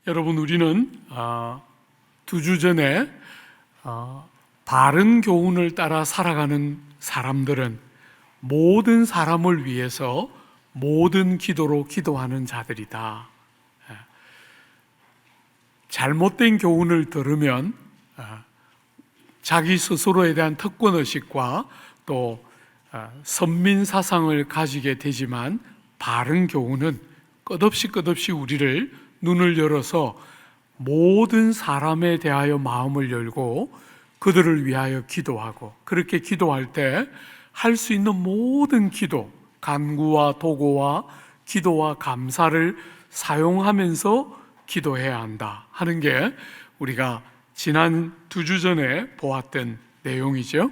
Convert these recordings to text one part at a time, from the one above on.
여러분, 우리는 2주 전에 바른 교훈을 따라 살아가는 사람들은 모든 사람을 위해서 모든 기도로 기도하는 자들이다. 잘못된 교훈을 들으면 자기 스스로에 대한 특권의식과 또 선민 사상을 가지게 되지만, 바른 교훈은 끝없이 우리를 눈을 열어서 모든 사람에 대하여 마음을 열고 그들을 위하여 기도하고, 그렇게 기도할 때 할 수 있는 모든 기도, 간구와 도구와 기도와 감사를 사용하면서 기도해야 한다 하는 게 우리가 지난 2주 전에 보았던 내용이죠.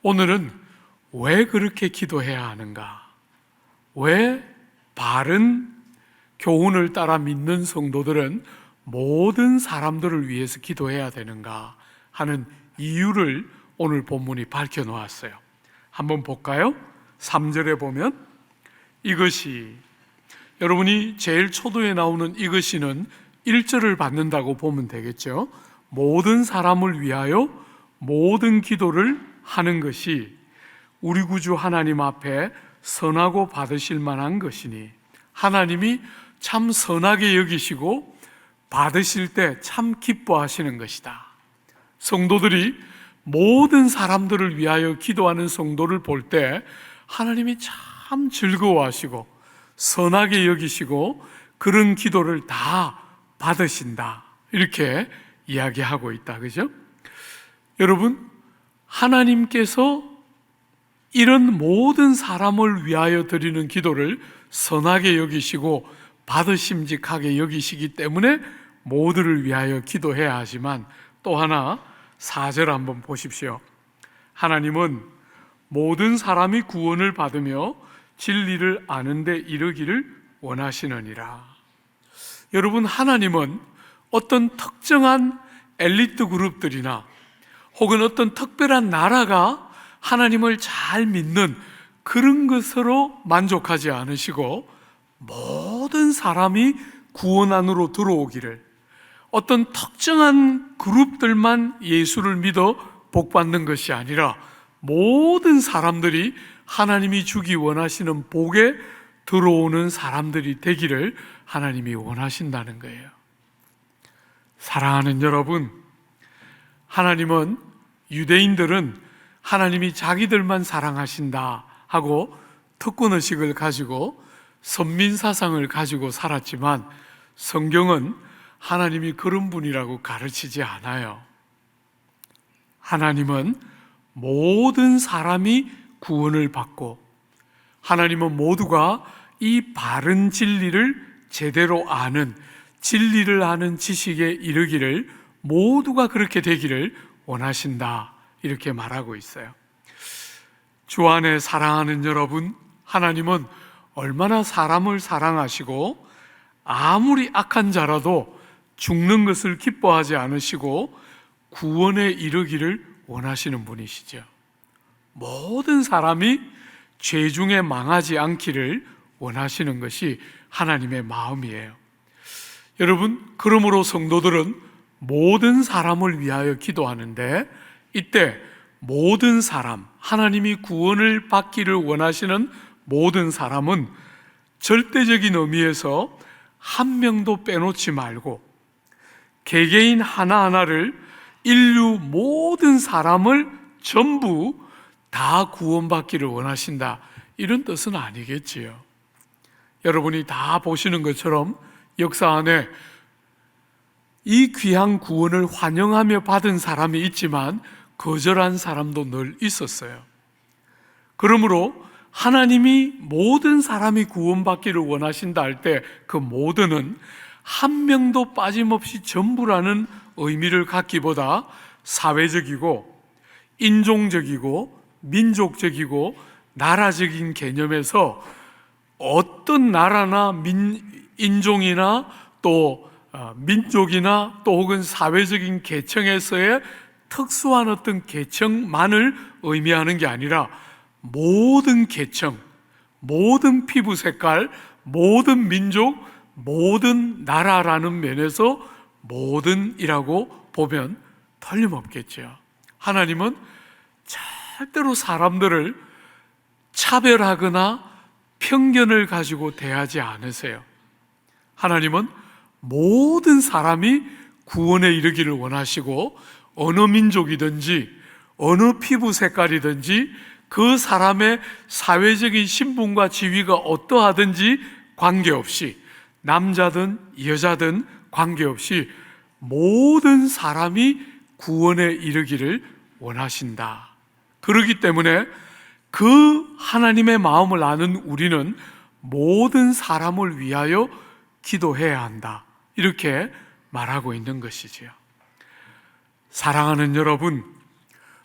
오늘은 왜 그렇게 기도해야 하는가, 왜 바른 교훈을 따라 믿는 성도들은 모든 사람들을 위해서 기도해야 되는가 하는 이유를 오늘 본문이 밝혀 놓았어요. 한번 볼까요? 3절에 보면 이것이, 여러분이 제일 초도에 나오는 이것이는 1절을 받는다고 보면 되겠죠. 모든 사람을 위하여 모든 기도를 하는 것이 우리 구주 하나님 앞에 선하고 받으실 만한 것이니, 하나님이 참 선하게 여기시고 받으실 때 참 기뻐하시는 것이다. 성도들이 모든 사람들을 위하여 기도하는 성도를 볼 때 하나님이 참 즐거워하시고 선하게 여기시고 그런 기도를 다 받으신다, 이렇게 이야기하고 있다. 그죠? 여러분, 하나님께서 이런 모든 사람을 위하여 드리는 기도를 선하게 여기시고 받으심직하게 여기시기 때문에 모두를 위하여 기도해야 하지만, 또 하나 4절 한번 보십시오. 하나님은 모든 사람이 구원을 받으며 진리를 아는 데 이르기를 원하시느니라. 여러분, 하나님은 어떤 특정한 엘리트 그룹들이나 혹은 어떤 특별한 나라가 하나님을 잘 믿는 그런 것으로 만족하지 않으시고, 모든 사람이 구원 안으로 들어오기를, 어떤 특정한 그룹들만 예수를 믿어 복받는 것이 아니라 모든 사람들이 하나님이 주기 원하시는 복에 들어오는 사람들이 되기를 하나님이 원하신다는 거예요. 사랑하는 여러분, 하나님은, 유대인들은 하나님이 자기들만 사랑하신다 하고 특권의식을 가지고 선민사상을 가지고 살았지만, 성경은 하나님이 그런 분이라고 가르치지 않아요. 하나님은 모든 사람이 구원을 받고, 하나님은 모두가 이 바른 진리를 제대로 아는, 진리를 아는 지식에 이르기를, 모두가 그렇게 되기를 원하신다, 이렇게 말하고 있어요. 주 안에 사랑하는 여러분, 하나님은 얼마나 사람을 사랑하시고 아무리 악한 자라도 죽는 것을 기뻐하지 않으시고 구원에 이르기를 원하시는 분이시죠. 모든 사람이 죄 중에 망하지 않기를 원하시는 것이 하나님의 마음이에요. 여러분, 그러므로 성도들은 모든 사람을 위하여 기도하는데, 이때 모든 사람, 하나님이 구원을 받기를 원하시는 모든 사람은 절대적인 의미에서 한 명도 빼놓지 말고 개개인 하나하나를, 인류 모든 사람을 전부 다 구원받기를 원하신다, 이런 뜻은 아니겠지요. 여러분이 다 보시는 것처럼 역사 안에 이 귀한 구원을 환영하며 받은 사람이 있지만 거절한 사람도 늘 있었어요. 그러므로 하나님이 모든 사람이 구원받기를 원하신다 할 때 그 모든은 한 명도 빠짐없이 전부라는 의미를 갖기보다 사회적이고 인종적이고 민족적이고 나라적인 개념에서 어떤 나라나 인종이나 또 민족이나 또 혹은 사회적인 계층에서의 특수한 어떤 계층만을 의미하는 게 아니라 모든 계층, 모든 피부 색깔, 모든 민족, 모든 나라라는 면에서 모든이라고 보면 틀림없겠죠. 하나님은 절대로 사람들을 차별하거나 편견을 가지고 대하지 않으세요. 하나님은 모든 사람이 구원에 이르기를 원하시고, 어느 민족이든지 어느 피부 색깔이든지 그 사람의 사회적인 신분과 지위가 어떠하든지 관계없이, 남자든 여자든 관계없이 모든 사람이 구원에 이르기를 원하신다. 그렇기 때문에 그 하나님의 마음을 아는 우리는 모든 사람을 위하여 기도해야 한다, 이렇게 말하고 있는 것이지요. 사랑하는 여러분,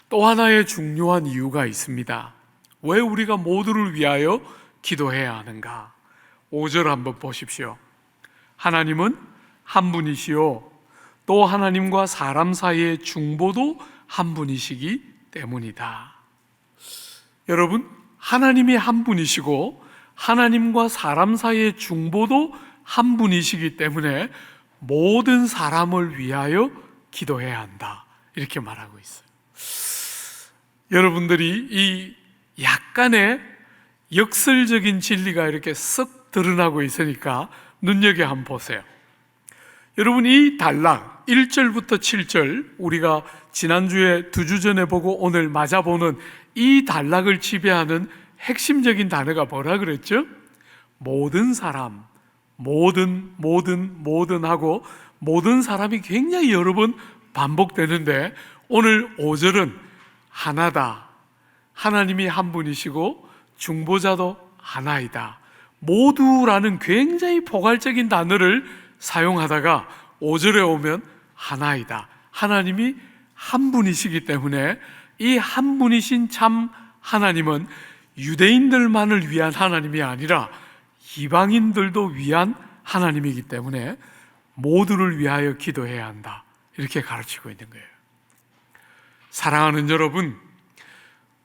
또 하나의 중요한 이유가 있습니다. 왜 우리가 모두를 위하여 기도해야 하는가? 5절 한번 보십시오. 하나님은 한 분이시요, 또 하나님과 사람 사이의 중보도 한 분이시기 때문이다. 여러분, 하나님이 한 분이시고 하나님과 사람 사이의 중보도 한 분이시기 때문에 모든 사람을 위하여 기도해야 한다, 이렇게 말하고 있어요. 여러분들이 이 약간의 역설적인 진리가 이렇게 쓱 드러나고 있으니까 눈여겨 한번 보세요. 여러분, 이 단락 1절부터 7절, 우리가 지난주에 2주 전에 보고 오늘 맞아보는 이 단락을 지배하는 핵심적인 단어가 뭐라 그랬죠? 모든 사람, 모든 하고 모든 사람이 굉장히 여러 번 반복되는데, 오늘 5절은 하나다, 하나님이 한 분이시고 중보자도 하나이다, 모두라는 굉장히 포괄적인 단어를 사용하다가 5절에 오면 하나이다, 하나님이 한 분이시기 때문에 이 한 분이신 참 하나님은 유대인들만을 위한 하나님이 아니라 이방인들도 위한 하나님이기 때문에 모두를 위하여 기도해야 한다, 이렇게 가르치고 있는 거예요. 사랑하는 여러분,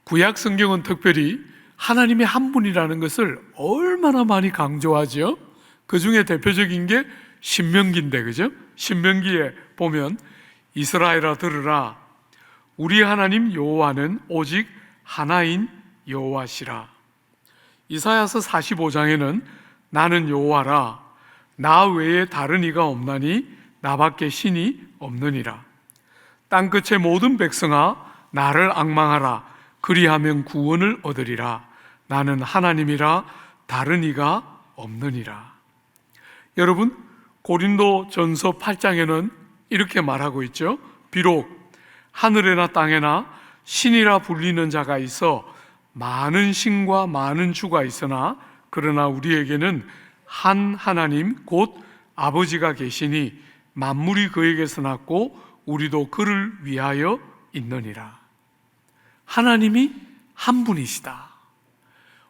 구약 성경은 특별히 하나님이 한 분이라는 것을 얼마나 많이 강조하죠? 그 중에 대표적인 게 신명기인데, 그죠? 신명기에 보면 이스라엘아 들으라, 우리 하나님 여호와는 오직 하나인 여호와시라. 이사야서 45장에는 나는 여호와라, 나 외에 다른 이가 없나니 나밖에 신이 없느니라. 땅끝의 모든 백성아, 나를 앙망하라, 그리하면 구원을 얻으리라. 나는 하나님이라, 다른 이가 없느니라. 여러분, 고린도 전서 8장에는 이렇게 말하고 있죠. 비록 하늘에나 땅에나 신이라 불리는 자가 있어 많은 신과 많은 주가 있으나, 그러나 우리에게는 한 하나님 곧 아버지가 계시니 만물이 그에게서 났고 우리도 그를 위하여 있느니라. 하나님이 한 분이시다.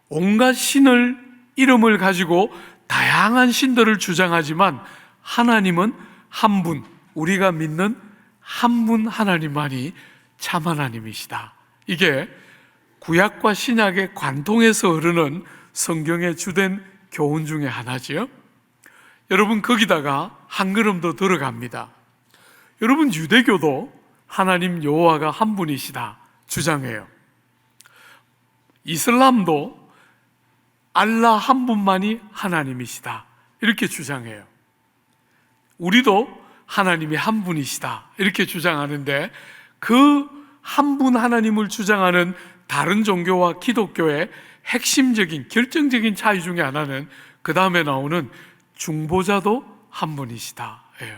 온갖 신을, 이름을 가지고 다양한 신들을 주장하지만 하나님은 한 분, 우리가 믿는 한 분 하나님만이 참 하나님이시다. 이게 구약과 신약의 관통에서 흐르는 성경의 주된 교훈 중에 하나지요. 여러분, 거기다가 한 걸음 더 들어갑니다. 여러분, 유대교도 하나님 여호와가 한 분이시다 주장해요. 이슬람도 알라 한 분만이 하나님이시다 이렇게 주장해요. 우리도 하나님이 한 분이시다 이렇게 주장하는데, 그 한 분 하나님을 주장하는 다른 종교와 기독교의 핵심적인 결정적인 차이 중에 하나는 그 다음에 나오는 중보자도 한 분이시다 예요.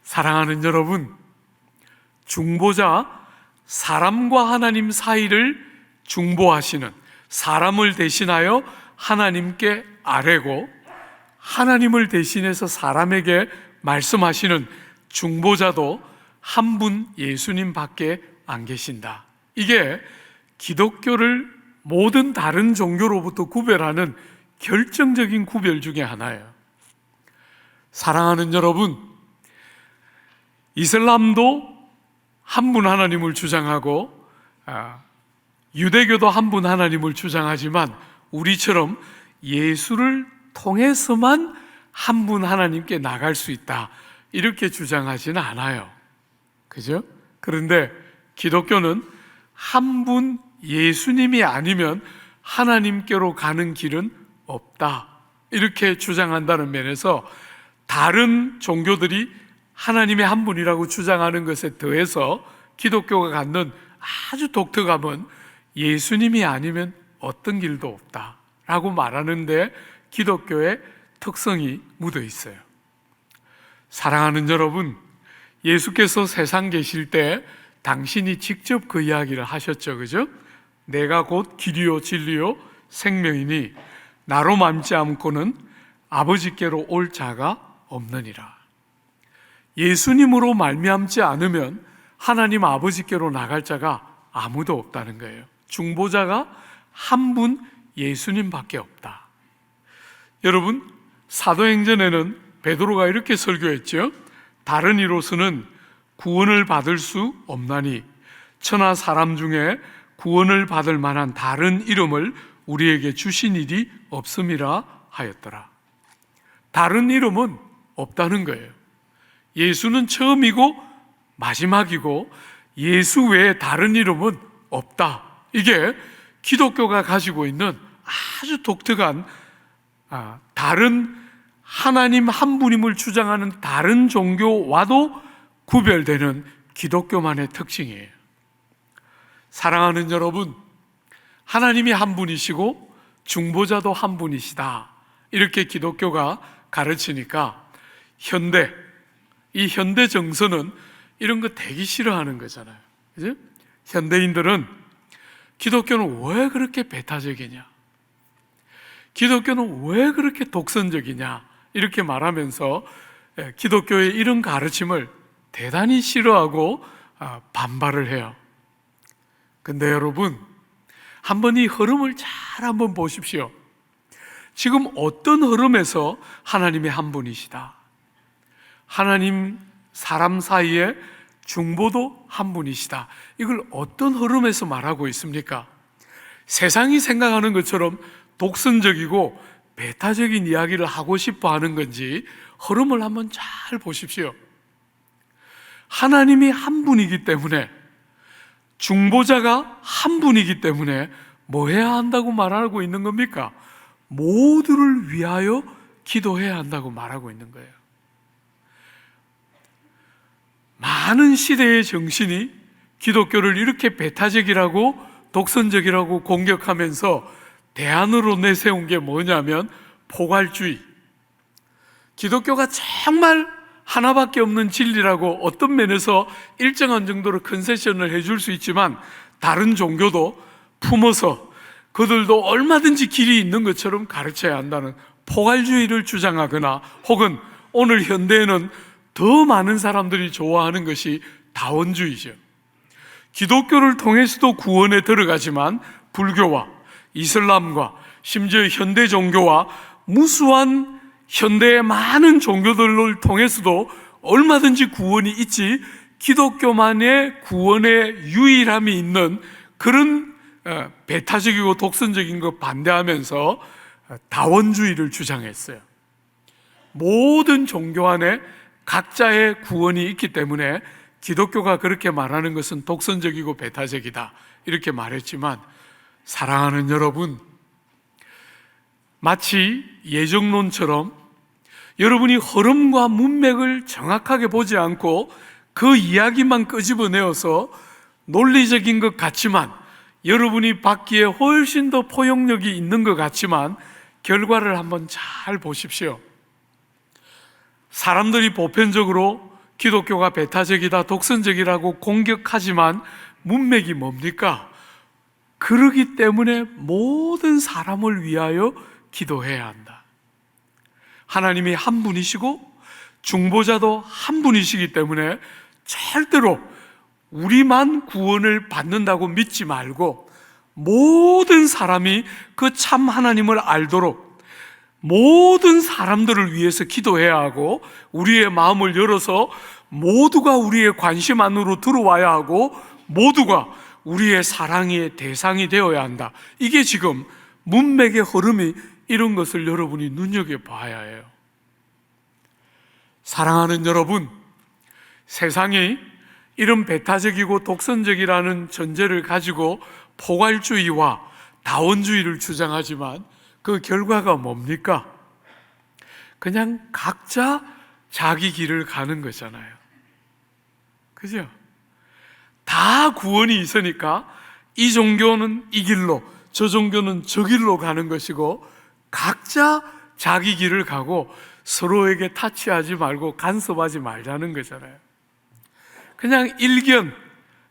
사랑하는 여러분, 중보자, 사람과 하나님 사이를 중보하시는, 사람을 대신하여 하나님께 아뢰고 하나님을 대신해서 사람에게 말씀하시는 중보자도 한 분 예수님 밖에 안 계신다. 이게 기독교를 모든 다른 종교로부터 구별하는 결정적인 구별 중에 하나예요. 사랑하는 여러분, 이슬람도 한 분 하나님을 주장하고 유대교도 한 분 하나님을 주장하지만 우리처럼 예수를 통해서만 한 분 하나님께 나갈 수 있다, 이렇게 주장하지는 않아요. 그죠? 그런데 기독교는 한 분 예수님이 아니면 하나님께로 가는 길은 없다, 이렇게 주장한다는 면에서 다른 종교들이 하나님의 한 분이라고 주장하는 것에 더해서 기독교가 갖는 아주 독특함은 예수님이 아니면 어떤 길도 없다라고 말하는데 기독교의 특성이 묻어 있어요. 사랑하는 여러분, 예수께서 세상 계실 때 당신이 직접 그 이야기를 하셨죠. 그죠? 내가 곧 길이요 진리요 생명이니 나로 맘지 않고는 아버지께로 올 자가 없느니라. 예수님으로 말미암지 않으면 하나님 아버지께로 나갈 자가 아무도 없다는 거예요. 중보자가 한 분 예수님밖에 없다. 여러분, 사도행전에는 베드로가 이렇게 설교했죠. 다른 이로서는 구원을 받을 수 없나니 천하 사람 중에 구원을 받을 만한 다른 이름을 우리에게 주신 일이 없음이라 하였더라. 다른 이름은 없다는 거예요. 예수는 처음이고 마지막이고 예수 외에 다른 이름은 없다. 이게 기독교가 가지고 있는 아주 독특한 다른 하나님 한 분임을 주장하는 다른 종교와도 구별되는 기독교만의 특징이에요. 사랑하는 여러분, 하나님이 한 분이시고 중보자도 한 분이시다, 이렇게 기독교가 가르치니까 이 현대 정서는 이런 거 되게 싫어하는 거잖아요. 그죠? 현대인들은 기독교는 왜 그렇게 배타적이냐, 기독교는 왜 그렇게 독선적이냐, 이렇게 말하면서 기독교의 이런 가르침을 대단히 싫어하고 반발을 해요. 근데 여러분, 한번 이 흐름을 잘 한번 보십시오. 지금 어떤 흐름에서 하나님의 한 분이시다, 하나님 사람 사이에 중보도 한 분이시다, 이걸 어떤 흐름에서 말하고 있습니까? 세상이 생각하는 것처럼 독선적이고 배타적인 이야기를 하고 싶어 하는 건지 흐름을 한번 잘 보십시오. 하나님이 한 분이기 때문에, 중보자가 한 분이기 때문에 뭐 해야 한다고 말하고 있는 겁니까? 모두를 위하여 기도해야 한다고 말하고 있는 거예요. 많은 시대의 정신이 기독교를 이렇게 배타적이라고 독선적이라고 공격하면서 대안으로 내세운 게 뭐냐면 포괄주의. 기독교가 정말 하나밖에 없는 진리라고 어떤 면에서 일정한 정도로 컨세션을 해줄 수 있지만 다른 종교도 품어서 그들도 얼마든지 길이 있는 것처럼 가르쳐야 한다는 포괄주의를 주장하거나, 혹은 오늘 현대에는 더 많은 사람들이 좋아하는 것이 다원주의죠. 기독교를 통해서도 구원에 들어가지만 불교와 이슬람과 심지어 현대 종교와 무수한 현대의 많은 종교들을 통해서도 얼마든지 구원이 있지, 기독교만의 구원의 유일함이 있는 그런 배타적이고 독선적인 것 반대하면서 다원주의를 주장했어요. 모든 종교 안에 각자의 구원이 있기 때문에 기독교가 그렇게 말하는 것은 독선적이고 배타적이다, 이렇게 말했지만, 사랑하는 여러분, 마치 예정론처럼 여러분이 흐름과 문맥을 정확하게 보지 않고 그 이야기만 끄집어내어서 논리적인 것 같지만, 여러분이 받기에 훨씬 더 포용력이 있는 것 같지만 결과를 한번 잘 보십시오. 사람들이 보편적으로 기독교가 배타적이다, 독선적이라고 공격하지만 문맥이 뭡니까? 그러기 때문에 모든 사람을 위하여 기도해야 한다. 하나님이 한 분이시고 중보자도 한 분이시기 때문에 절대로 우리만 구원을 받는다고 믿지 말고 모든 사람이 그 참 하나님을 알도록 모든 사람들을 위해서 기도해야 하고, 우리의 마음을 열어서 모두가 우리의 관심 안으로 들어와야 하고 모두가 우리의 사랑의 대상이 되어야 한다. 이게 지금 문맥의 흐름이 이런 것을 여러분이 눈여겨봐야 해요. 사랑하는 여러분, 세상이 이런 배타적이고 독선적이라는 전제를 가지고 포괄주의와 다원주의를 주장하지만 그 결과가 뭡니까? 그냥 각자 자기 길을 가는 거잖아요. 그죠? 다 구원이 있으니까 이 종교는 이 길로, 저 종교는 저 길로 가는 것이고 각자 자기 길을 가고 서로에게 타치하지 말고 간섭하지 말자는 거잖아요. 그냥 일견,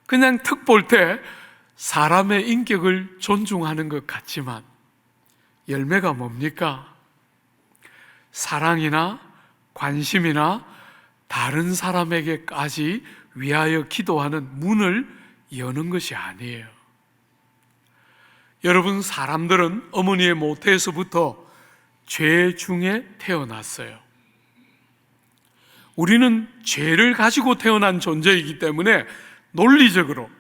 그냥 특 볼 때 사람의 인격을 존중하는 것 같지만 열매가 뭡니까? 사랑이나 관심이나 다른 사람에게까지 위하여 기도하는 문을 여는 것이 아니에요. 여러분, 사람들은 어머니의 모태에서부터 죄 중에 태어났어요. 우리는 죄를 가지고 태어난 존재이기 때문에 논리적으로,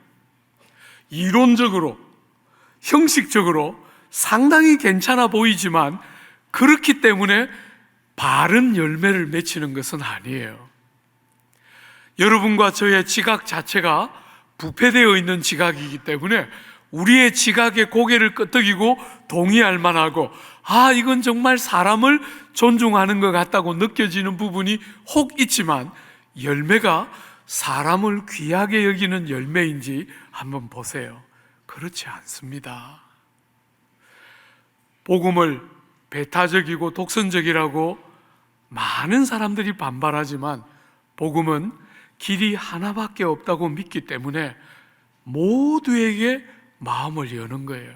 이론적으로, 형식적으로 상당히 괜찮아 보이지만 그렇기 때문에 바른 열매를 맺히는 것은 아니에요. 여러분과 저의 지각 자체가 부패되어 있는 지각이기 때문에 우리의 지각에 고개를 끄덕이고 동의할 만하고 이건 정말 사람을 존중하는 것 같다고 느껴지는 부분이 혹 있지만 열매가 사람을 귀하게 여기는 열매인지 한번 보세요. 그렇지 않습니다. 복음을 배타적이고 독선적이라고 많은 사람들이 반발하지만 복음은 길이 하나밖에 없다고 믿기 때문에 모두에게 마음을 여는 거예요.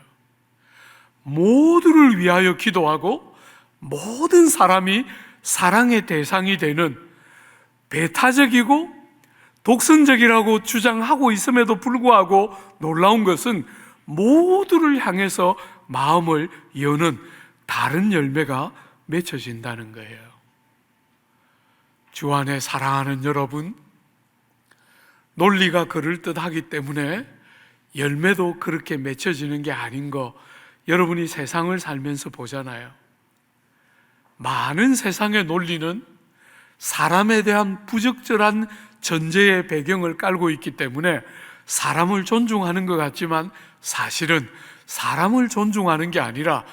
모두를 위하여 기도하고 모든 사람이 사랑의 대상이 되는 배타적이고 독선적이라고 주장하고 있음에도 불구하고 놀라운 것은 모두를 향해서 마음을 여는 다른 열매가 맺혀진다는 거예요. 주 안에 사랑하는 여러분, 논리가 그럴듯하기 때문에 열매도 그렇게 맺혀지는 게 아닌 거 여러분이 세상을 살면서 보잖아요. 많은 세상의 논리는 사람에 대한 부적절한 전제의 배경을 깔고 있기 때문에 사람을 존중하는 것 같지만 사실은 사람을 존중하는 게 아니라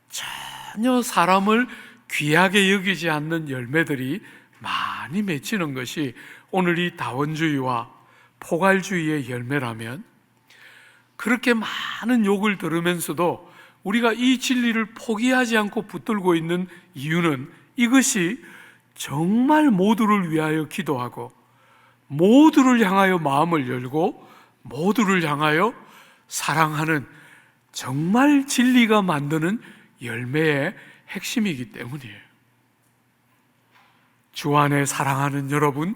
전혀 사람을 귀하게 여기지 않는 열매들이 많이 맺히는 것이 오늘 이 다원주의와 포괄주의의 열매라면, 그렇게 많은 욕을 들으면서도 우리가 이 진리를 포기하지 않고 붙들고 있는 이유는 이것이 정말 모두를 위하여 기도하고 모두를 향하여 마음을 열고 모두를 향하여 사랑하는 정말 진리가 만드는 열매의 핵심이기 때문이에요. 주 안에 사랑하는 여러분,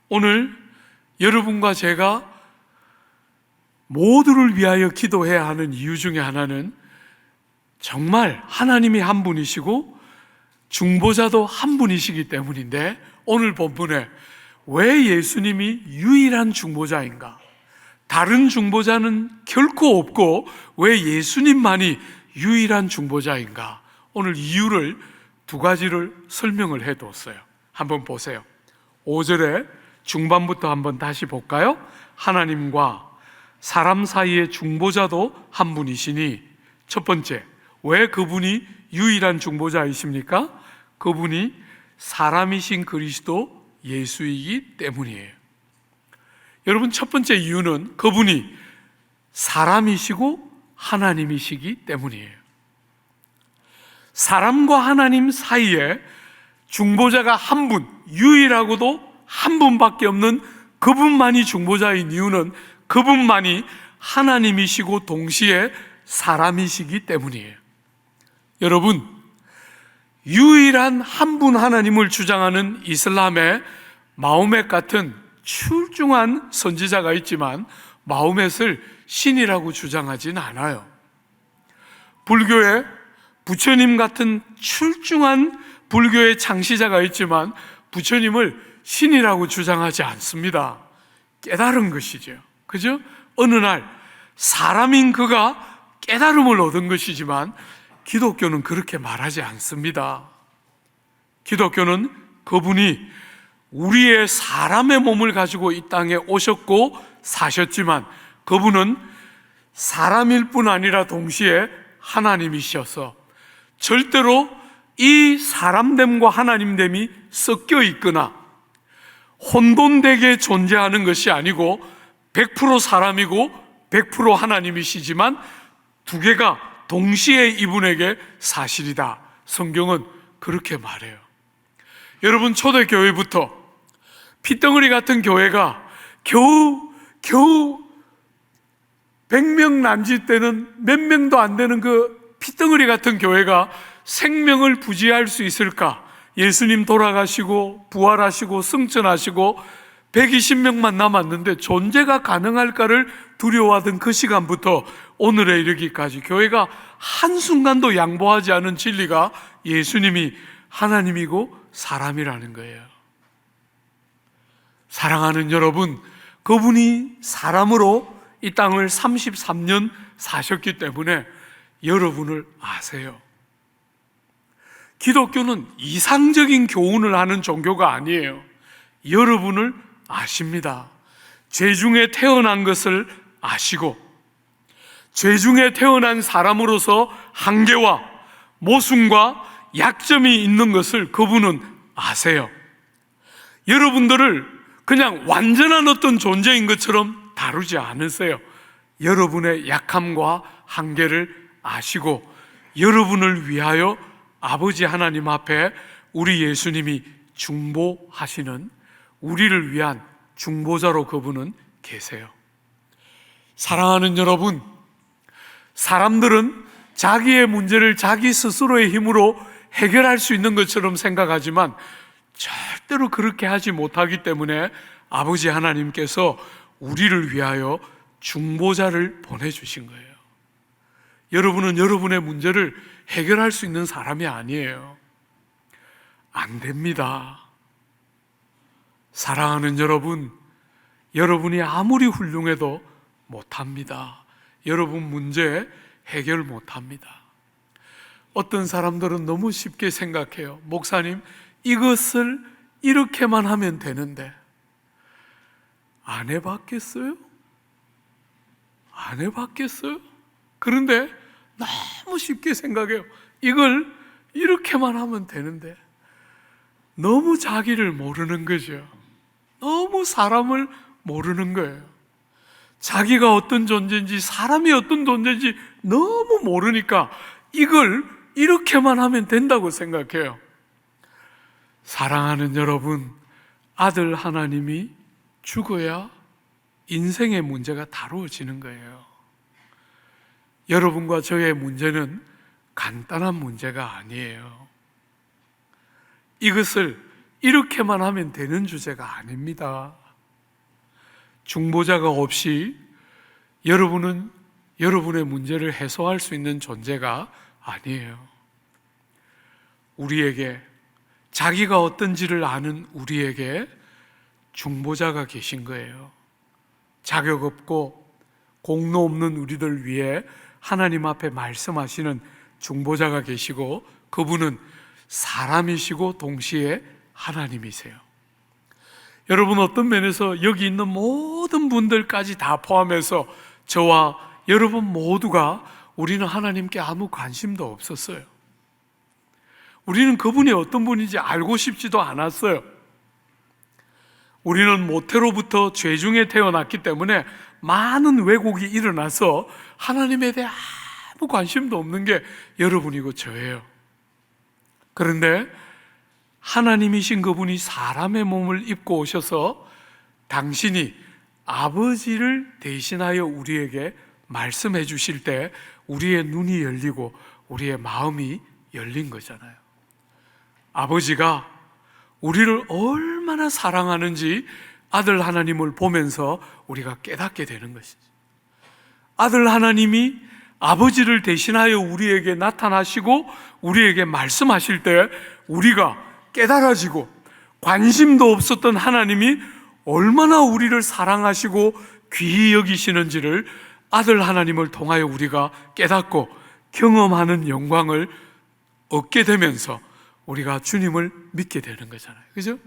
오늘 여러분과 제가 모두를 위하여 기도해야 하는 이유 중에 하나는 정말 하나님이 한 분이시고 중보자도 한 분이시기 때문인데, 오늘 본문에 왜 예수님이 유일한 중보자인가? 다른 중보자는 결코 없고 왜 예수님만이 유일한 중보자인가? 오늘 이유를 두 가지를 설명을 해뒀어요. 한번 보세요. 5절에 중반부터 한번 다시 볼까요? 하나님과 사람 사이의 중보자도 한 분이시니, 첫 번째, 왜 그분이 유일한 중보자이십니까? 그분이 사람이신 그리스도 예수이기 때문이에요. 여러분, 첫 번째 이유는 그분이 사람이시고 하나님이시기 때문이에요. 사람과 하나님 사이에 중보자가 한 분, 유일하고도 한 분밖에 없는 그분만이 중보자인 이유는 그분만이 하나님이시고 동시에 사람이시기 때문이에요. 여러분, 유일한 한 분 하나님을 주장하는 이슬람의 마호멧 같은 출중한 선지자가 있지만 마호멧을 신이라고 주장하진 않아요. 불교에 부처님 같은 출중한 불교의 창시자가 있지만 부처님을 신이라고 주장하지 않습니다. 깨달은 것이죠. 그죠? 어느 날 사람인 그가 깨달음을 얻은 것이지만 기독교는 그렇게 말하지 않습니다. 기독교는 그분이 우리의 사람의 몸을 가지고 이 땅에 오셨고 사셨지만 그분은 사람일 뿐 아니라 동시에 하나님이셔서 절대로 이 사람됨과 하나님됨이 섞여 있거나 혼돈되게 존재하는 것이 아니고 100% 사람이고 100% 하나님이시지만 두 개가 동시에 이분에게 사실이다. 성경은 그렇게 말해요. 여러분, 초대교회부터 피덩어리 같은 교회가 겨우 100명 남짓 되는 몇 명도 안 되는 그 피덩어리 같은 교회가 생명을 부지할 수 있을까? 예수님 돌아가시고 부활하시고 승천하시고 120명만 남았는데 존재가 가능할까를 두려워하던 그 시간부터 오늘에 이르기까지 교회가 한순간도 양보하지 않은 진리가 예수님이 하나님이고 사람이라는 거예요. 사랑하는 여러분, 그분이 사람으로 이 땅을 33년 사셨기 때문에 여러분을 아세요. 기독교는 이상적인 교훈을 하는 종교가 아니에요. 여러분을 아십니다. 죄 중에 태어난 것을 아시고 죄 중에 태어난 사람으로서 한계와 모순과 약점이 있는 것을 그분은 아세요. 여러분들을 그냥 완전한 어떤 존재인 것처럼 다루지 않으세요. 여러분의 약함과 한계를 아시고 여러분을 위하여 아버지 하나님 앞에 우리 예수님이 중보하시는 우리를 위한 중보자로 그분은 계세요. 사랑하는 여러분, 사람들은 자기의 문제를 자기 스스로의 힘으로 해결할 수 있는 것처럼 생각하지만 절대로 그렇게 하지 못하기 때문에 아버지 하나님께서 우리를 위하여 중보자를 보내주신 거예요. 여러분은 여러분의 문제를 해결할 수 있는 사람이 아니에요. 안 됩니다. 사랑하는 여러분, 여러분이 아무리 훌륭해도 못합니다. 여러분 문제 해결 못합니다. 어떤 사람들은 너무 쉽게 생각해요. 목사님, 이것을 이렇게만 하면 되는데. 안 해봤겠어요? 안 해봤겠어요? 그런데 너무 쉽게 생각해요. 이걸 이렇게만 하면 되는데. 너무 자기를 모르는 거죠. 너무 사람을 모르는 거예요. 자기가 어떤 존재인지 사람이 어떤 존재인지 너무 모르니까 이걸 이렇게만 하면 된다고 생각해요. 사랑하는 여러분, 아들 하나님이 죽어야 인생의 문제가 다루어지는 거예요. 여러분과 저의 문제는 간단한 문제가 아니에요. 이것을 이렇게만 하면 되는 주제가 아닙니다. 중보자가 없이 여러분은 여러분의 문제를 해소할 수 있는 존재가 아니에요. 우리에게, 자기가 어떤지를 아는 우리에게 중보자가 계신 거예요. 자격 없고 공로 없는 우리들 위해 하나님 앞에 말씀하시는 중보자가 계시고 그분은 사람이시고 동시에 하나님이세요. 여러분, 어떤 면에서 여기 있는 모든 분들까지 다 포함해서 저와 여러분 모두가 우리는 하나님께 아무 관심도 없었어요. 우리는 그분이 어떤 분인지 알고 싶지도 않았어요. 우리는 모태로부터 죄 중에 태어났기 때문에 많은 왜곡이 일어나서 하나님에 대해 아무 관심도 없는 게 여러분이고 저예요. 그런데 하나님이신 그분이 사람의 몸을 입고 오셔서 당신이 아버지를 대신하여 우리에게 말씀해 주실 때 우리의 눈이 열리고 우리의 마음이 열린 거잖아요. 아버지가 우리를 얼마나 사랑하는지 아들 하나님을 보면서 우리가 깨닫게 되는 것이죠. 아들 하나님이 아버지를 대신하여 우리에게 나타나시고 우리에게 말씀하실 때 우리가 깨달아지고 관심도 없었던 하나님이 얼마나 우리를 사랑하시고 귀히 여기시는지를 아들 하나님을 통하여 우리가 깨닫고 경험하는 영광을 얻게 되면서 우리가 주님을 믿게 되는 거잖아요. 그죠?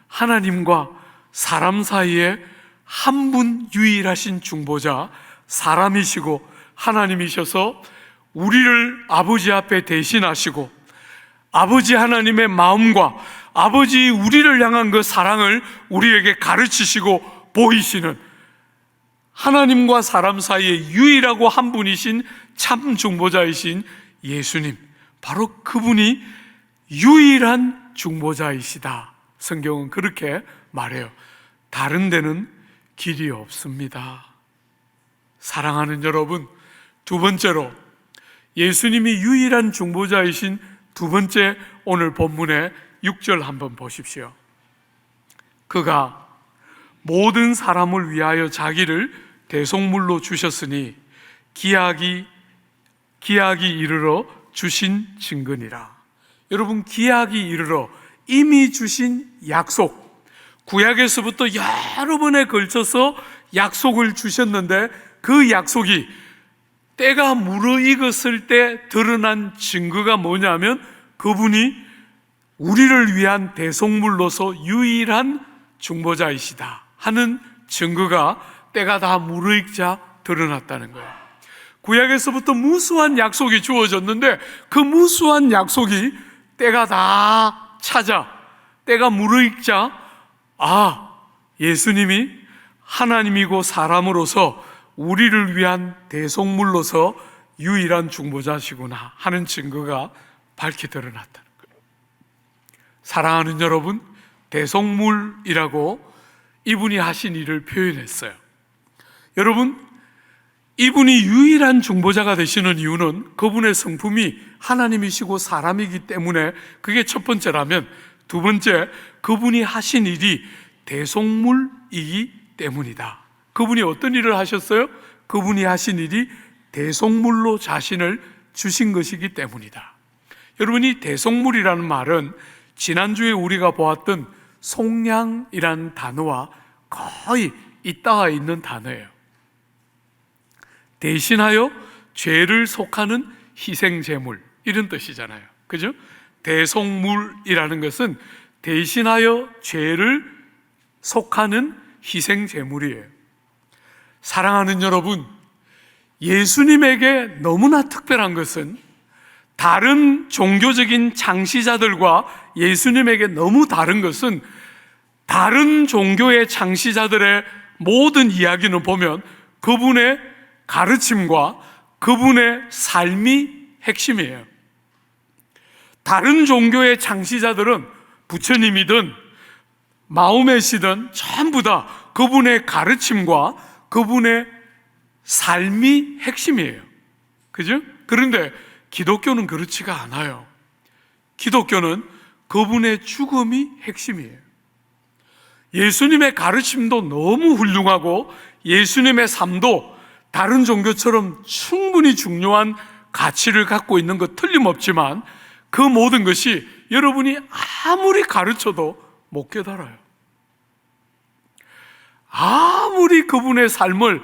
하나님과 사람 사이에 한 분 유일하신 중보자, 사람이시고 하나님이셔서 우리를 아버지 앞에 대신하시고 아버지 하나님의 마음과 아버지 우리를 향한 그 사랑을 우리에게 가르치시고 보이시는 하나님과 사람 사이에 유일하고 한 분이신 참 중보자이신 예수님, 바로 그분이 유일한 중보자이시다. 성경은 그렇게 말해요. 다른 데는 길이 없습니다. 사랑하는 여러분, 두 번째로 예수님이 유일한 중보자이신 두 번째 오늘 본문의 6절 한번 보십시오. 그가 모든 사람을 위하여 자기를 대속물로 주셨으니 기약이 이르러 주신 증거니라. 여러분, 기약이 이르러 이미 주신 약속, 구약에서부터 여러 번에 걸쳐서 약속을 주셨는데 그 약속이 때가 무르익었을 때 드러난 증거가 뭐냐면 그분이 우리를 위한 대속물로서 유일한 중보자이시다 하는 증거가 때가 다 무르익자 드러났다는 거예요. 구약에서부터 무수한 약속이 주어졌는데 그 무수한 약속이 때가 다 차자, 때가 무르익자, 예수님이 하나님이고 사람으로서 우리를 위한 대속물로서 유일한 중보자시구나 하는 증거가 밝히 드러났다는 거예요. 사랑하는 여러분, 대속물이라고 이분이 하신 일을 표현했어요. 여러분, 이분이 유일한 중보자가 되시는 이유는 그분의 성품이 하나님이시고 사람이기 때문에 그게 첫 번째라면, 두 번째, 그분이 하신 일이 대속물이기 때문이다. 그분이 어떤 일을 하셨어요? 그분이 하신 일이 대속물로 자신을 주신 것이기 때문이다. 여러분, 이 대속물이라는 말은 지난주에 우리가 보았던 속량이라는 단어와 거의 잇따라 있는 단어예요. 대신하여 죄를 속하는 희생제물, 이런 뜻이잖아요. 그죠? 대속물이라는 것은 대신하여 죄를 속하는 희생제물이에요. 사랑하는 여러분, 예수님에게 너무나 특별한 것은 다른 종교적인 창시자들과 예수님에게 너무 다른 것은 다른 종교의 창시자들의 모든 이야기는 보면 그분의 가르침과 그분의 삶이 핵심이에요. 다른 종교의 창시자들은 부처님이든 마호메시든 전부 다 그분의 가르침과 그분의 삶이 핵심이에요. 그죠? 그런데 기독교는 그렇지가 않아요. 기독교는 그분의 죽음이 핵심이에요. 예수님의 가르침도 너무 훌륭하고 예수님의 삶도 다른 종교처럼 충분히 중요한 가치를 갖고 있는 것 틀림없지만 그 모든 것이 여러분이 아무리 가르쳐도 못 깨달아요. 아무리 그분의 삶을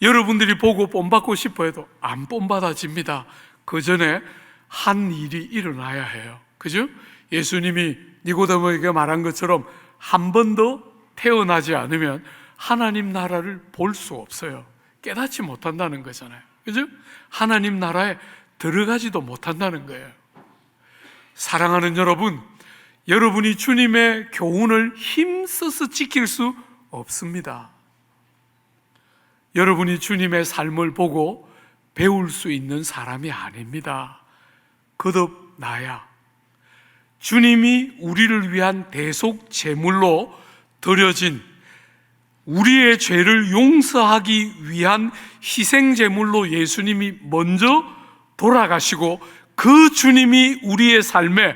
여러분들이 보고 본받고 싶어 해도 안 본받아집니다. 그 전에 한 일이 일어나야 해요. 그죠? 예수님이 니고데모에게 말한 것처럼 한 번도 태어나지 않으면 하나님 나라를 볼 수 없어요. 깨닫지 못한다는 거잖아요. 그죠? 하나님 나라에 들어가지도 못한다는 거예요. 사랑하는 여러분, 여러분이 주님의 교훈을 힘써서 지킬 수 없습니다. 여러분이 주님의 삶을 보고 배울 수 있는 사람이 아닙니다. 거듭나야 주님이 우리를 위한 대속 제물로 드려진 우리의 죄를 용서하기 위한 희생 제물로 예수님이 먼저 돌아가시고 그 주님이 우리의 삶에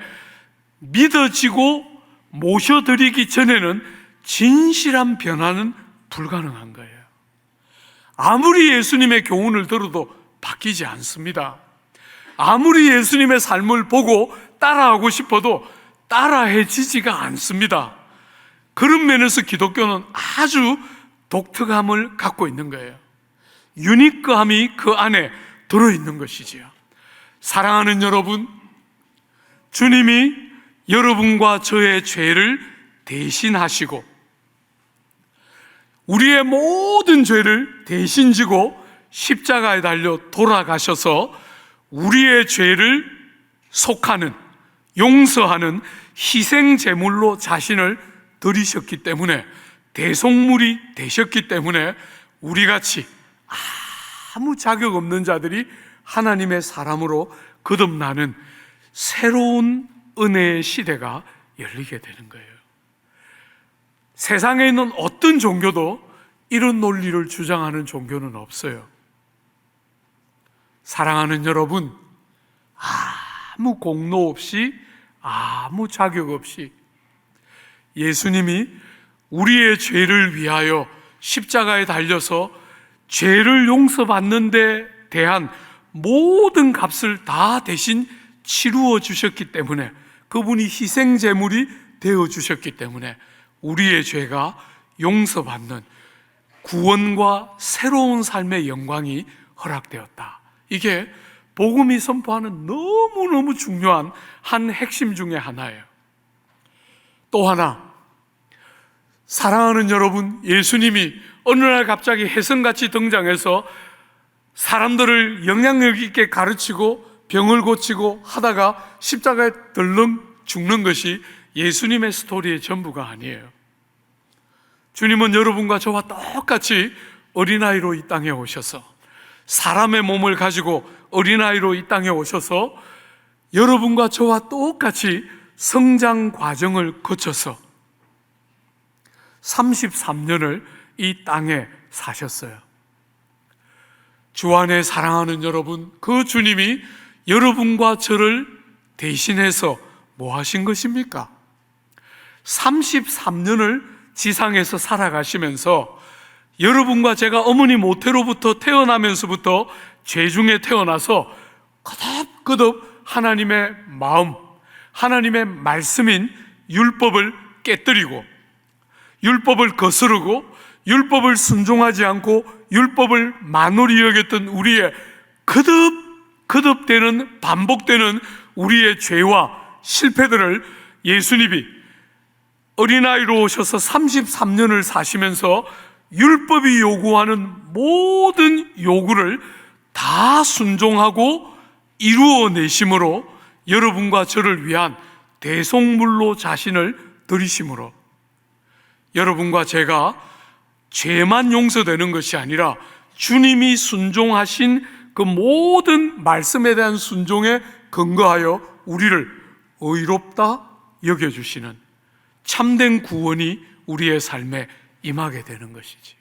믿어지고 모셔드리기 전에는 진실한 변화는 불가능한 거예요. 아무리 예수님의 교훈을 들어도 바뀌지 않습니다. 아무리 예수님의 삶을 보고 따라하고 싶어도 따라해지지가 않습니다. 그런 면에서 기독교는 아주 독특함을 갖고 있는 거예요. 유니크함이 그 안에 들어있는 것이지요. 사랑하는 여러분, 주님이 여러분과 저의 죄를 대신하시고 우리의 모든 죄를 대신 지고 십자가에 달려 돌아가셔서 우리의 죄를 속하는, 용서하는 희생 제물로 자신을 드리셨기 때문에, 대속물이 되셨기 때문에 우리같이 아무 자격 없는 자들이 하나님의 사람으로 거듭나는 새로운 은혜의 시대가 열리게 되는 거예요. 세상에 있는 어떤 종교도 이런 논리를 주장하는 종교는 없어요. 사랑하는 여러분, 아무 공로 없이, 아무 자격 없이 예수님이 우리의 죄를 위하여 십자가에 달려서 죄를 용서받는 데 대한 모든 값을 다 대신 치루어 주셨기 때문에, 그분이 희생제물이 되어 주셨기 때문에 우리의 죄가 용서받는 구원과 새로운 삶의 영광이 허락되었다. 이게 복음이 선포하는 너무너무 중요한 한 핵심 중에 하나예요. 또 하나, 사랑하는 여러분, 예수님이 어느 날 갑자기 혜성같이 등장해서 사람들을 영향력 있게 가르치고 병을 고치고 하다가 십자가에 덜렁 죽는 것이 예수님의 스토리의 전부가 아니에요. 주님은 여러분과 저와 똑같이 어린아이로 이 땅에 오셔서, 사람의 몸을 가지고 어린아이로 이 땅에 오셔서 여러분과 저와 똑같이 성장 과정을 거쳐서 33년을 이 땅에 사셨어요. 주 안에 사랑하는 여러분, 그 주님이 여러분과 저를 대신해서 뭐 하신 것입니까? 33년을 지상에서 살아가시면서 여러분과 제가 어머니 모태로부터 태어나면서부터 죄 중에 태어나서 거듭거듭 하나님의 마음, 하나님의 말씀인 율법을 깨뜨리고 율법을 거스르고 율법을 순종하지 않고 율법을 만홀히 여겼던 우리의 거듭되는, 반복되는 우리의 죄와 실패들을 예수님이 어린아이로 오셔서 33년을 사시면서 율법이 요구하는 모든 요구를 다 순종하고 이루어내심으로 여러분과 저를 위한 대속물로 자신을 드리심으로 여러분과 제가 죄만 용서되는 것이 아니라 주님이 순종하신 그 모든 말씀에 대한 순종에 근거하여 우리를 의롭다 여겨주시는 참된 구원이 우리의 삶에 임하게 되는 것이지요.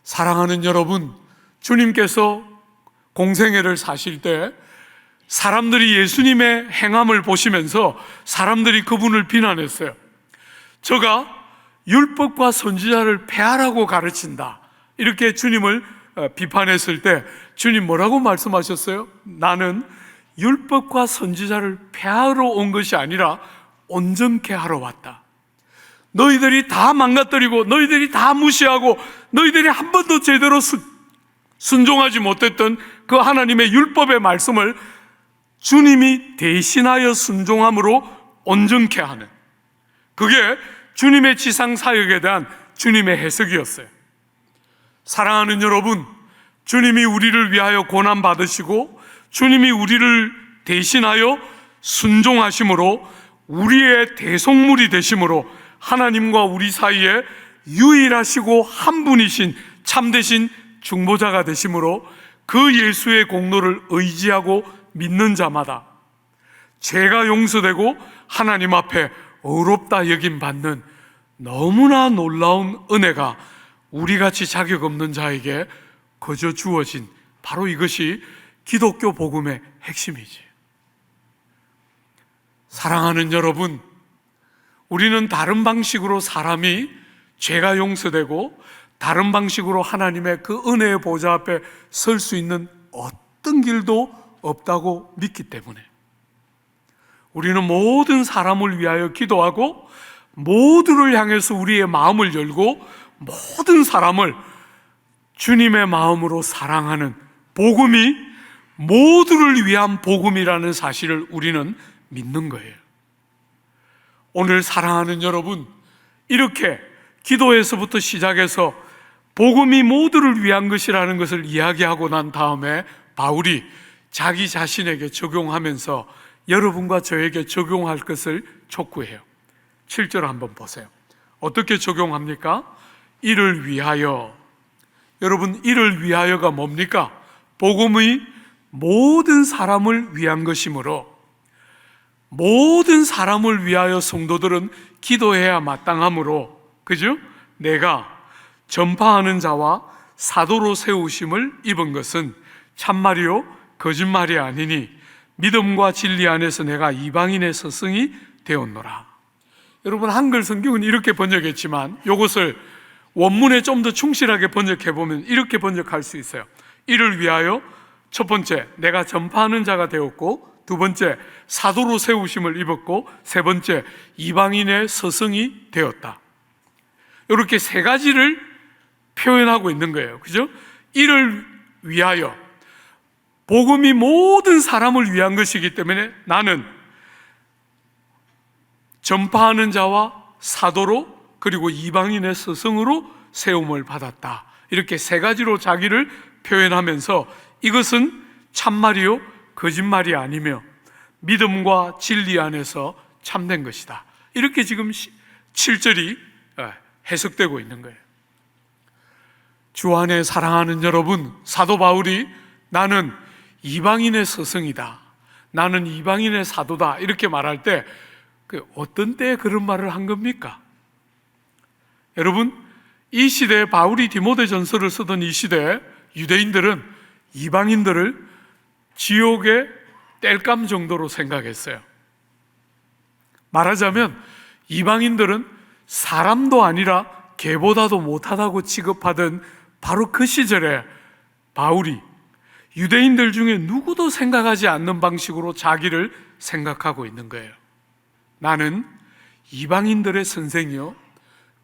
사랑하는 여러분, 주님께서 공생애를 사실 때 사람들이 예수님의 행함을 보시면서 사람들이 그분을 비난했어요. 저가 율법과 선지자를 폐하라고 가르친다, 이렇게 주님을 비판했을 때 주님 뭐라고 말씀하셨어요? 나는 율법과 선지자를 폐하러 온 것이 아니라 온전케 하러 왔다. 너희들이 다 망가뜨리고 너희들이 다 무시하고 너희들이 한 번도 제대로 순종하지 못했던 그 하나님의 율법의 말씀을 주님이 대신하여 순종함으로 온전케 하는, 그게 주님의 지상 사역에 대한 주님의 해석이었어요. 사랑하는 여러분, 주님이 우리를 위하여 고난 받으시고 주님이 우리를 대신하여 순종하심으로 우리의 대속물이 되심으로 하나님과 우리 사이에 유일하시고 한 분이신 참되신 중보자가 되심으로 그 예수의 공로를 의지하고 믿는 자마다 죄가 용서되고 하나님 앞에 의롭다 여김 받는 너무나 놀라운 은혜가 우리같이 자격 없는 자에게 거저 주어진, 바로 이것이 기독교 복음의 핵심이지. 사랑하는 여러분, 우리는 다른 방식으로 사람이 죄가 용서되고 다른 방식으로 하나님의 그 은혜의 보좌 앞에 설 수 있는 어떤 길도 없다고 믿기 때문에 우리는 모든 사람을 위하여 기도하고 모두를 향해서 우리의 마음을 열고 모든 사람을 주님의 마음으로 사랑하는 복음이 모두를 위한 복음이라는 사실을 우리는 믿는 거예요. 오늘 사랑하는 여러분, 이렇게 기도에서부터 시작해서 복음이 모두를 위한 것이라는 것을 이야기하고 난 다음에 바울이 자기 자신에게 적용하면서 여러분과 저에게 적용할 것을 촉구해요. 7절 한번 보세요. 어떻게 적용합니까? 이를 위하여. 여러분, 이를 위하여가 뭡니까? 복음의 모든 사람을 위한 것이므로, 모든 사람을 위하여 성도들은 기도해야 마땅하므로, 그죠? 내가 전파하는 자와 사도로 세우심을 입은 것은 참말이요 거짓말이 아니니 믿음과 진리 안에서 내가 이방인의 스승이 되었노라. 여러분, 한글 성경은 이렇게 번역했지만 이것을 원문에 좀 더 충실하게 번역해 보면 이렇게 번역할 수 있어요. 이를 위하여 첫 번째, 내가 전파하는 자가 되었고, 두 번째, 사도로 세우심을 입었고, 세 번째, 이방인의 스승이 되었다. 이렇게 세 가지를 표현하고 있는 거예요. 그죠? 이를 위하여, 복음이 모든 사람을 위한 것이기 때문에 나는 전파하는 자와 사도로, 그리고 이방인의 스승으로 세움을 받았다. 이렇게 세 가지로 자기를 표현하면서 이것은 참말이요 거짓말이 아니며 믿음과 진리 안에서 참된 것이다. 이렇게 지금 7절이 해석되고 있는 거예요. 주 안에 사랑하는 여러분, 사도 바울이 나는 이방인의 스승이다, 나는 이방인의 사도다, 이렇게 말할 때 어떤 때에 그런 말을 한 겁니까? 여러분, 이 시대에 바울이 디모데전서를 쓰던 이 시대에 유대인들은 이방인들을 지옥의 땔감 정도로 생각했어요. 말하자면 이방인들은 사람도 아니라 개보다도 못하다고 취급하던 바로 그 시절에 바울이 유대인들 중에 누구도 생각하지 않는 방식으로 자기를 생각하고 있는 거예요. 나는 이방인들의 선생이요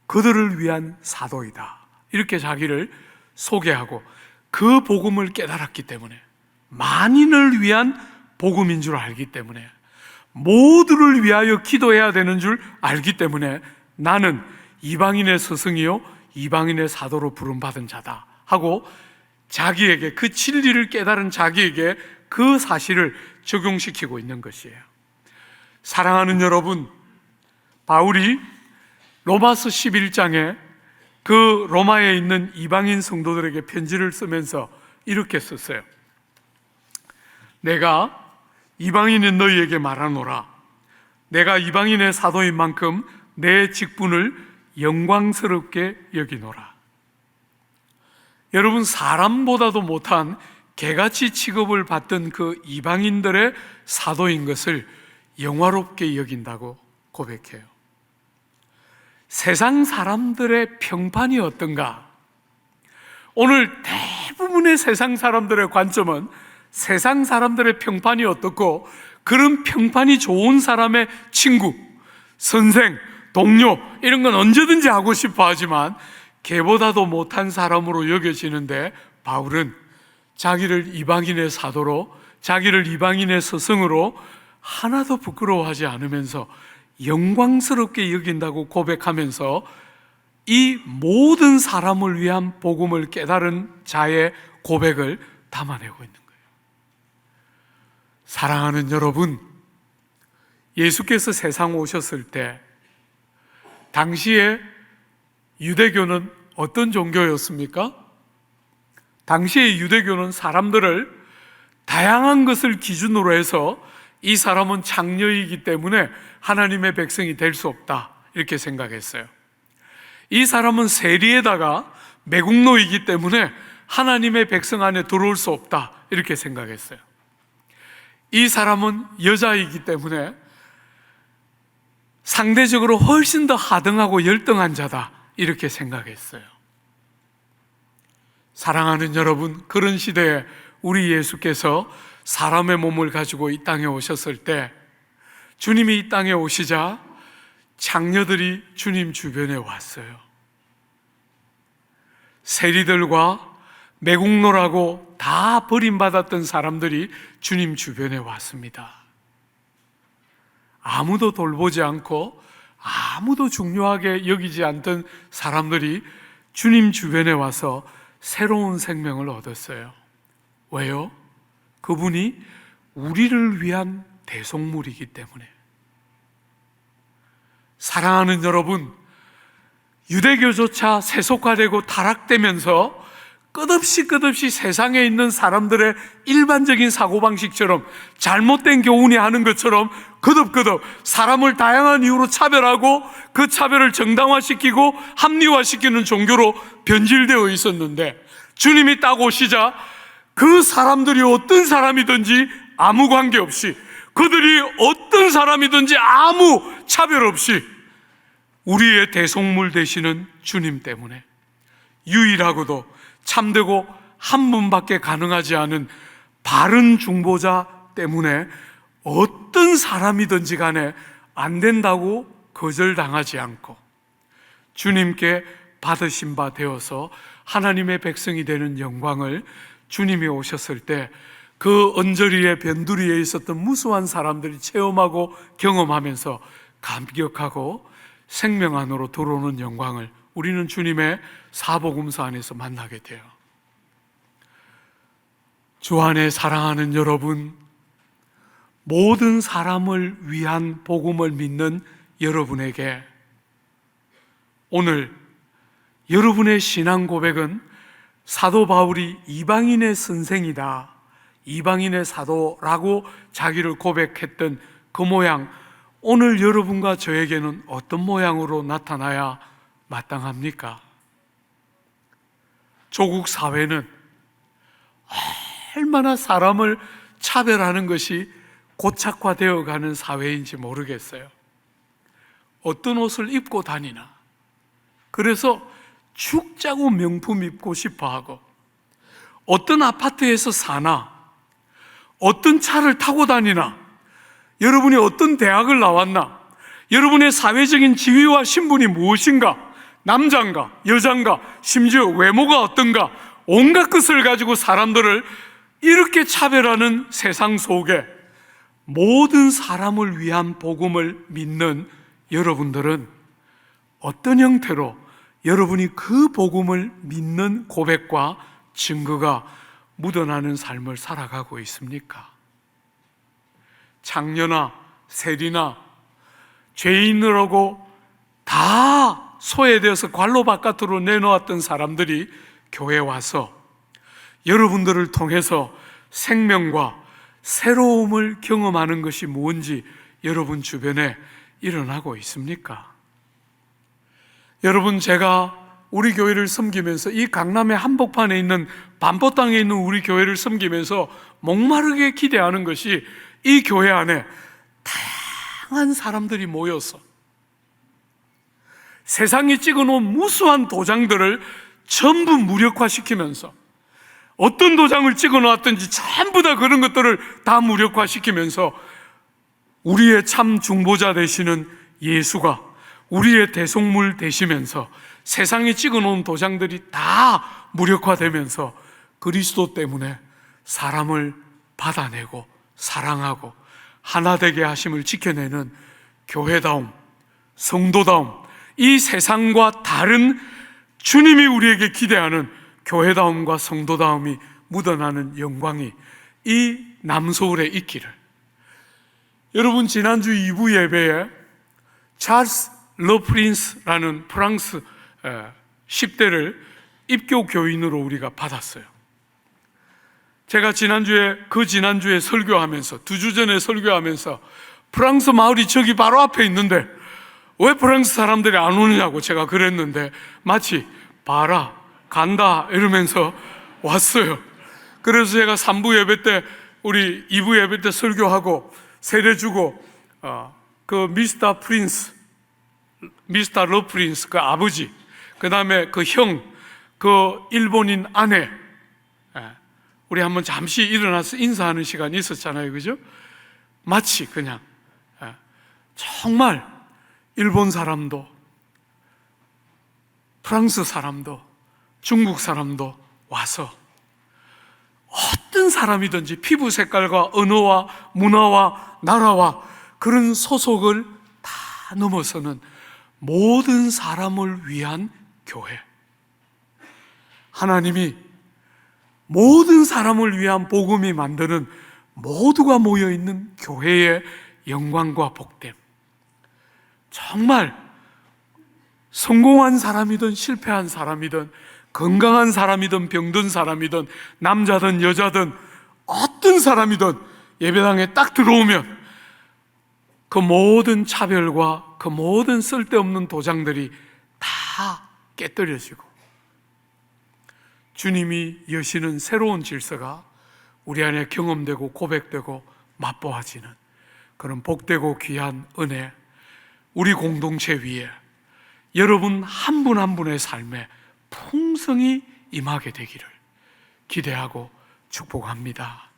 그들을 위한 사도이다, 이렇게 자기를 소개하고 그 복음을 깨달았기 때문에, 만인을 위한 복음인 줄 알기 때문에, 모두를 위하여 기도해야 되는 줄 알기 때문에 나는 이방인의 스승이요 이방인의 사도로 부름받은 자다 하고 자기에게, 그 진리를 깨달은 자기에게 그 사실을 적용시키고 있는 것이에요. 사랑하는 여러분, 바울이 로마서 11장에 그 로마에 있는 이방인 성도들에게 편지를 쓰면서 이렇게 썼어요. 내가 이방인인 너희에게 말하노라. 내가 이방인의 사도인 만큼 내 직분을 영광스럽게 여기노라. 여러분, 사람보다도 못한 개같이 취급을 받던 그 이방인들의 사도인 것을 영화롭게 여긴다고 고백해요. 세상 사람들의 평판이 어떤가? 오늘 대부분의 세상 사람들의 관점은 세상 사람들의 평판이 어떻고, 그런 평판이 좋은 사람의 친구, 선생, 동료 이런 건 언제든지 하고 싶어 하지만 걔보다도 못한 사람으로 여겨지는데, 바울은 자기를 이방인의 사도로, 자기를 이방인의 스승으로 하나도 부끄러워하지 않으면서 영광스럽게 여긴다고 고백하면서 이 모든 사람을 위한 복음을 깨달은 자의 고백을 담아내고 있는 거예요. 사랑하는 여러분, 예수께서 세상 오셨을 때 당시에 유대교는 어떤 종교였습니까? 당시의 유대교는 사람들을 다양한 것을 기준으로 해서 이 사람은 창녀이기 때문에 하나님의 백성이 될 수 없다, 이렇게 생각했어요. 이 사람은 세리에다가 매국노이기 때문에 하나님의 백성 안에 들어올 수 없다, 이렇게 생각했어요. 이 사람은 여자이기 때문에 상대적으로 훨씬 더 하등하고 열등한 자다, 이렇게 생각했어요. 사랑하는 여러분, 그런 시대에 우리 예수께서 사람의 몸을 가지고 이 땅에 오셨을 때, 주님이 이 땅에 오시자 창녀들이 주님 주변에 왔어요. 세리들과 매국노라고 다 버림받았던 사람들이 주님 주변에 왔습니다. 아무도 돌보지 않고 아무도 중요하게 여기지 않던 사람들이 주님 주변에 와서 새로운 생명을 얻었어요. 왜요? 그분이 우리를 위한 대속물이기 때문에. 사랑하는 여러분, 유대교조차 세속화되고 타락되면서 끝없이 세상에 있는 사람들의 일반적인 사고방식처럼 잘못된 교훈이 하는 것처럼 거듭 사람을 다양한 이유로 차별하고 그 차별을 정당화시키고 합리화시키는 종교로 변질되어 있었는데, 주님이 딱 오시자 그 사람들이 어떤 사람이든지 아무 관계없이, 그들이 어떤 사람이든지 아무 차별 없이 우리의 대속물 되시는 주님 때문에, 유일하고도 참되고 한 분밖에 가능하지 않은 바른 중보자 때문에 어떤 사람이든지 간에 안 된다고 거절당하지 않고 주님께 받으신 바 되어서 하나님의 백성이 되는 영광을 주님이 오셨을 때 그 언저리에 변두리에 있었던 무수한 사람들이 체험하고 경험하면서 감격하고 생명 안으로 들어오는 영광을 우리는 주님의 사복음서 안에서 만나게 돼요. 주 안에 사랑하는 여러분, 모든 사람을 위한 복음을 믿는 여러분에게 오늘 여러분의 신앙 고백은 사도 바울이 이방인의 선생이다, 이방인의 사도라고 자기를 고백했던 그 모양, 오늘 여러분과 저에게는 어떤 모양으로 나타나야 마땅합니까? 조국 사회는 얼마나 사람을 차별하는 것이 고착화되어 가는 사회인지 모르겠어요. 어떤 옷을 입고 다니나, 그래서 축자고 명품 입고 싶어 하고, 어떤 아파트에서 사나, 어떤 차를 타고 다니나, 여러분이 어떤 대학을 나왔나, 여러분의 사회적인 지위와 신분이 무엇인가, 남자인가 여자인가, 심지어 외모가 어떤가, 온갖 것을 가지고 사람들을 이렇게 차별하는 세상 속에 모든 사람을 위한 복음을 믿는 여러분들은 어떤 형태로 여러분이 그 복음을 믿는 고백과 증거가 묻어나는 삶을 살아가고 있습니까? 장녀나 세리나 죄인으로고 다 소외되어서 관로 바깥으로 내놓았던 사람들이 교회에 와서 여러분들을 통해서 생명과 새로움을 경험하는 것이 뭔지 여러분 주변에 일어나고 있습니까? 여러분, 제가 우리 교회를 섬기면서 이 강남의 한복판에 있는 반포땅에 있는 우리 교회를 섬기면서 목마르게 기대하는 것이 이 교회 안에 다양한 사람들이 모여서 세상에 찍어놓은 무수한 도장들을 전부 무력화시키면서, 어떤 도장을 찍어놓았든지 전부 다 그런 것들을 다 무력화시키면서 우리의 참 중보자 되시는 예수가 우리의 대속물 되시면서 세상에 찍어놓은 도장들이 다 무력화되면서 그리스도 때문에 사람을 받아내고 사랑하고 하나 되게 하심을 지켜내는 교회다움, 성도다움, 이 세상과 다른 주님이 우리에게 기대하는 교회다움과 성도다움이 묻어나는 영광이 이 남서울에 있기를. 여러분, 지난주 2부 예배에 찰스 러프린스라는 프랑스 10대를 입교 교인으로 우리가 받았어요. 제가 지난주에 설교하면서, 2주 전에 설교하면서 프랑스 마을이 저기 바로 앞에 있는데 왜 프랑스 사람들이 안 오느냐고 제가 그랬는데, 마치 봐라 간다 이러면서 왔어요. 그래서 제가 3부 예배 때, 우리 2부 예배 때 설교하고 세례 주고 그 미스터 러프린스 그 아버지, 그 다음에 그 형, 그 일본인 아내, 우리 한번 잠시 일어나서 인사하는 시간이 있었잖아요, 그죠? 마치 그냥 정말 일본 사람도 프랑스 사람도 중국 사람도 와서 어떤 사람이든지 피부 색깔과 언어와 문화와 나라와 그런 소속을 다 넘어서는 모든 사람을 위한 교회. 하나님이 모든 사람을 위한 복음이 만드는 모두가 모여있는 교회의 영광과 복됨. 정말 성공한 사람이든 실패한 사람이든 건강한 사람이든 병든 사람이든 남자든 여자든 어떤 사람이든 예배당에 딱 들어오면 그 모든 차별과 그 모든 쓸데없는 도장들이 다 깨뜨려지고 주님이 여시는 새로운 질서가 우리 안에 경험되고 고백되고 맛보아지는 그런 복되고 귀한 은혜, 우리 공동체 위에 여러분 한 분 한 분의 삶에 풍성히 임하게 되기를 기대하고 축복합니다.